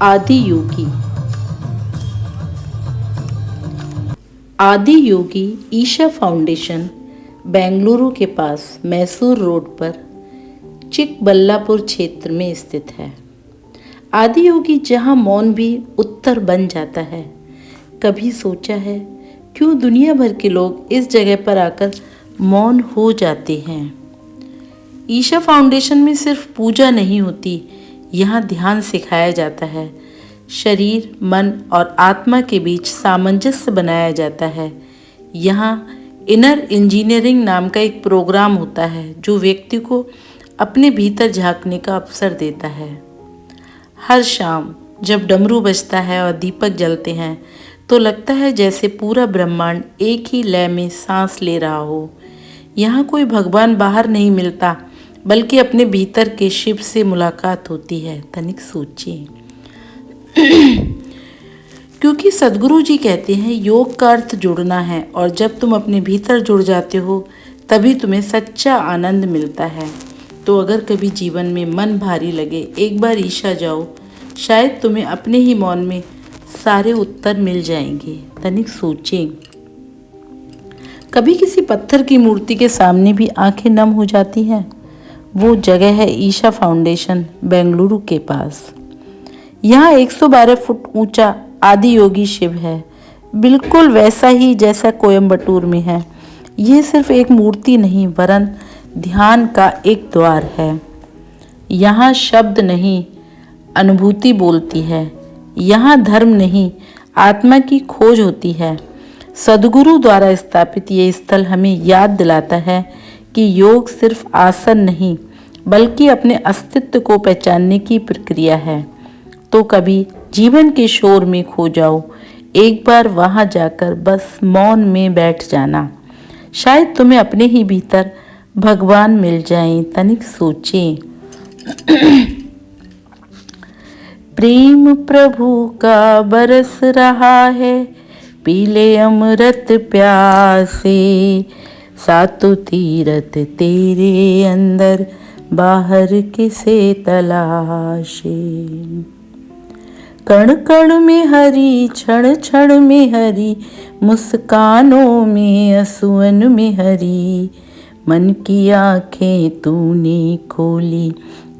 आदि योगी। आदि योगी ईशा फाउंडेशन बेंगलुरु के पास मैसूर रोड पर चिकबल्लापुर क्षेत्र में स्थित है। आदि योगी जहाँ मौन भी उत्तर बन जाता है। कभी सोचा है क्यों दुनिया भर के लोग इस जगह पर आकर मौन हो जाते हैं। ईशा फाउंडेशन में सिर्फ पूजा नहीं होती, यहाँ ध्यान सिखाया जाता है। शरीर, मन और आत्मा के बीच सामंजस्य बनाया जाता है। यहाँ इनर इंजीनियरिंग नाम का एक प्रोग्राम होता है जो व्यक्ति को अपने भीतर झांकने का अवसर देता है। हर शाम जब डमरू बजता है और दीपक जलते हैं तो लगता है जैसे पूरा ब्रह्मांड एक ही लय में सांस ले रहा हो। यहाँ कोई भगवान बाहर नहीं मिलता, बल्कि अपने भीतर के शिव से मुलाकात होती है। तनिक सोचिए। क्योंकि सद्गुरु जी कहते हैं योग का अर्थ जुड़ना है, और जब तुम अपने भीतर जुड़ जाते हो तभी तुम्हें सच्चा आनंद मिलता है। तो अगर कभी जीवन में मन भारी लगे, एक बार ईशा जाओ, शायद तुम्हें अपने ही मौन में सारे उत्तर मिल जाएंगे। तनिक सोचें। कभी किसी पत्थर की मूर्ति के सामने भी आंखें नम हो जाती हैं। वो जगह है ईशा फाउंडेशन बेंगलुरु के पास। यहाँ 112 फुट ऊंचा आदि योगी शिव है, बिल्कुल वैसा ही जैसा कोयम्बटूर में है। ये सिर्फ एक मूर्ति नहीं, वरन ध्यान का एक द्वार है। यहाँ शब्द नहीं, अनुभूति बोलती है। यहाँ धर्म नहीं, आत्मा की खोज होती है। सद्गुरु द्वारा स्थापित ये स्थल हमें याद दिलाता है कि योग सिर्फ आसन नहीं, बल्कि अपने अस्तित्व को पहचानने की प्रक्रिया है। तो कभी जीवन के शोर में खो जाओ, एक बार वहाँ जाकर बस मौन में बैठ जाना, शायद तुम्हें अपने ही भीतर भगवान मिल जाएं। तनिक सोचें। प्रेम प्रभु का बरस रहा है, पीले अमृत प्यासे, सातों तीरथ तेरे अंदर, बाहर किसे तलाशे। कण कण में हरी, क्षण क्षण में हरी, मुस्कानों में असुअन में हरी। मन की आंखें तूने खोली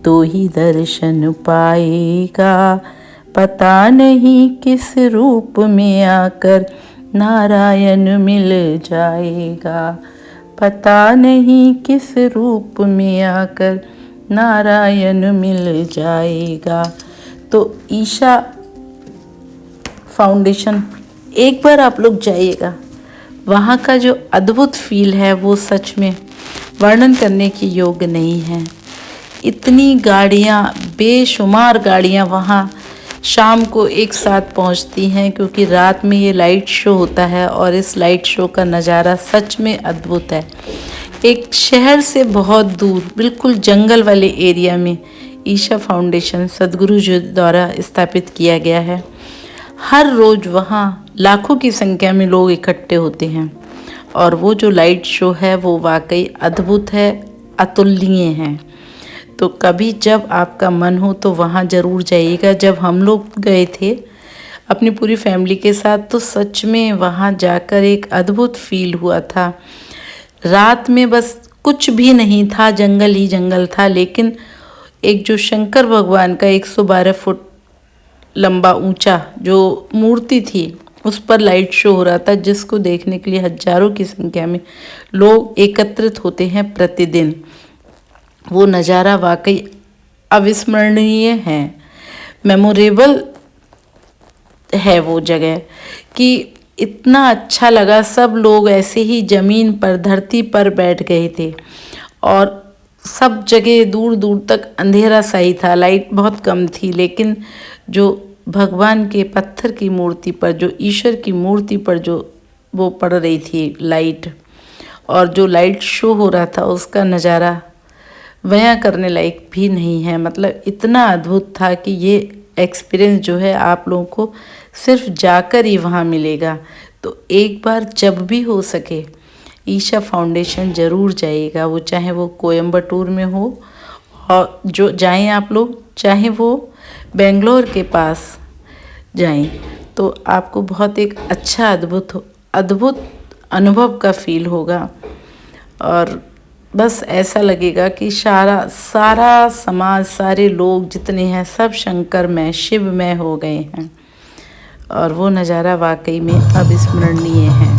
तो ही दर्शन पाएगा, पता नहीं किस रूप में आकर नारायण मिल जाएगा। पता नहीं किस रूप में आकर नारायण मिल जाएगा। तो ईशा फाउंडेशन एक बार आप लोग जाइएगा। वहाँ का जो अद्भुत फील है वो सच में वर्णन करने के योग्य नहीं है। इतनी गाड़ियाँ, बेशुमार गाड़ियाँ वहाँ शाम को एक साथ पहुँचती हैं, क्योंकि रात में ये लाइट शो होता है और इस लाइट शो का नज़ारा सच में अद्भुत है। एक शहर से बहुत दूर, बिल्कुल जंगल वाले एरिया में ईशा फाउंडेशन सद्गुरु जी द्वारा स्थापित किया गया है। हर रोज़ वहाँ लाखों की संख्या में लोग इकट्ठे होते हैं, और वो जो लाइट शो है वो वाकई अद्भुत है, अतुलनीय है। तो कभी जब आपका मन हो तो वहाँ ज़रूर जाइएगा। जब हम लोग गए थे अपनी पूरी फैमिली के साथ, तो सच में वहाँ जाकर एक अद्भुत फील हुआ था। रात में बस कुछ भी नहीं था, जंगल ही जंगल था, लेकिन एक जो शंकर भगवान का 112 फुट लंबा ऊंचा जो मूर्ति थी, उस पर लाइट शो हो रहा था, जिसको देखने के लिए हजारों की संख्या में लोग एकत्रित होते हैं प्रतिदिन। वो नज़ारा वाकई अविस्मरणीय है, मेमोरेबल है वो जगह, कि इतना अच्छा लगा। सब लोग ऐसे ही ज़मीन पर, धरती पर बैठ गए थे, और सब जगह दूर दूर तक अंधेरा सा ही था, लाइट बहुत कम थी। लेकिन जो भगवान के पत्थर की मूर्ति पर, जो ईश्वर की मूर्ति पर जो वो पड़ रही थी लाइट, और जो लाइट शो हो रहा था, उसका नज़ारा बयां करने लायक भी नहीं है। मतलब इतना अद्भुत था कि ये एक्सपीरियंस जो है आप लोगों को सिर्फ जाकर ही वहाँ मिलेगा। तो एक बार जब भी हो सके ईशा फाउंडेशन ज़रूर जाइएगा। वो चाहे वो कोयम्बटूर में हो, और जो जाएं आप लोग, चाहे वो बेंगलोर के पास जाएं तो आपको बहुत एक अच्छा अद्भुत अनुभव का फील होगा। और बस ऐसा लगेगा कि सारा समाज, सारे लोग जितने हैं सब शंकरमय, शिवमय हो गए हैं। और वो नज़ारा वाकई में अविस्मरणीय है।